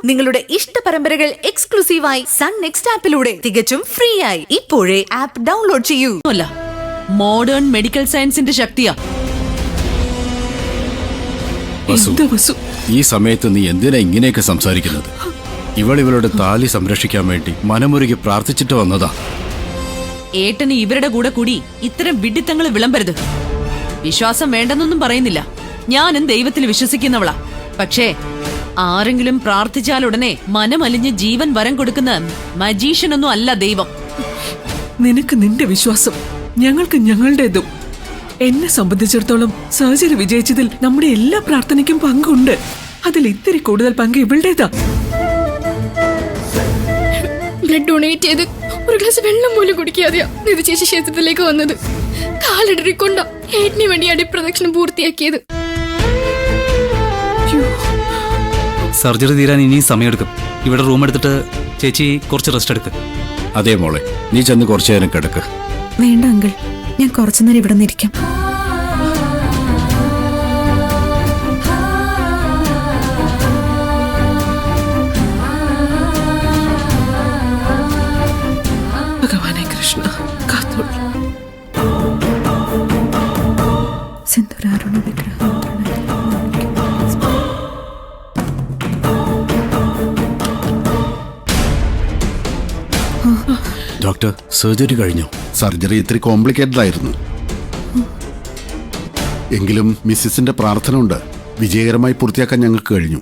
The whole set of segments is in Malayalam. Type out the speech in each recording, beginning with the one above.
നിങ്ങളുടെ ഇഷ്ട പരമ്പരകൾ എക്സ്ക്ലൂസീവായി സൺ നെക്സ്റ്റ് ആപ്പിലൂടെ തികച്ചും ഫ്രീ ആയി ഇപ്പോഴേ ആപ്പ് ഡൗൺലോഡ് ചെയ്യൂ. മോഡേൺ മെഡിക്കൽ സയൻസിന്റെ ശക്തിയാ. ഈ സമയത്ത് നീ എന്തിനാ ഇങ്ങനെയൊക്കെ സംസാരിക്കുന്നത്? ഇവളുടെ താലി സംരക്ഷിക്കാൻ വേണ്ടി മനമുരുകി പ്രാർത്ഥിച്ചിട്ട് വന്നതാ. ഏട്ടന് ഇവരുടെ കൂടെ കൂടി ഇത്തരം വിഡിത്തങ്ങൾ വിളമ്പരുത്. വിശ്വാസം വേണ്ടെന്നൊന്നും പറയുന്നില്ല. ഞാനും ദൈവത്തിൽ വിശ്വസിക്കുന്നവളാ. പക്ഷേ ആരെങ്കിലും പ്രാർത്ഥിച്ചാലുടനെ മനമലിഞ്ഞ് ജീവൻ വരം കൊടുക്കുന്ന മജീഷ്യനൊന്നും അല്ല ദൈവം. നിനക്ക് നിന്റെ വിശ്വാസം, ഞങ്ങൾക്ക് ഞങ്ങളുടേതും. എന്നെ സംബന്ധിച്ചിടത്തോളം സർജറി വിജയിച്ചതിൽ നമ്മുടെ എല്ലാ പ്രാർത്ഥനയ്ക്കും പങ്കുണ്ട്. അതിൽ ഇത്തിരി കൂടുതൽ പങ്ക് ഇവളുടേതാ. ബ്ലഡ് ഡൊണേറ്റ് ചെയ്ത് ഒരു ഗ്ലാസ് വെള്ളം പോലും കുടിക്കാതെയാ നിധി ചേച്ചി ക്ഷേത്രത്തിലേക്ക് വന്നത്. കാലിടറിക്കൊണ്ട ഏട്ടിന് വേണ്ടി അടിപ്രദക്ഷിണം പൂർത്തിയാക്കിയത്. സർജറി തീരാൻ ഇനിയും സമയമെടുക്കും. ഇവിടെ റൂം എടുത്തിട്ട് ചേച്ചി കുറച്ച് റെസ്റ്റ് എടുക്ക്. അതേ മോളെ, നീ ചെന്ന് കുറച്ചു നേരം കിടക്ക്. വേണ്ട അങ്കിൾ, ഞാൻ കുറച്ചു നേരം ഇവിടെ നിന്നിരിക്കാം. ഭഗവാനെ കൃഷ്ണ കാത്തോളൂ. സിന്ദൂരാരുണ വിഗ്രഹം ഡോക്ടർ, സർജറി കഴിഞ്ഞു. സർജറി ഇത്തിരി കോംപ്ലിക്കേറ്റഡ് ആയിരുന്നു. എങ്കിലും മിസ്സിസിന്റെ പ്രാർത്ഥന ഉണ്ട്. വിജയകരമായി പൂർത്തിയാക്കാൻ ഞങ്ങൾക്ക് കഴിഞ്ഞു.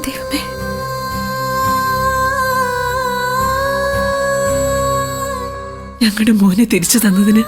ദൈവമേ, ഞങ്ങളുടെ മോനെ തിരിച്ചു തന്നതിന്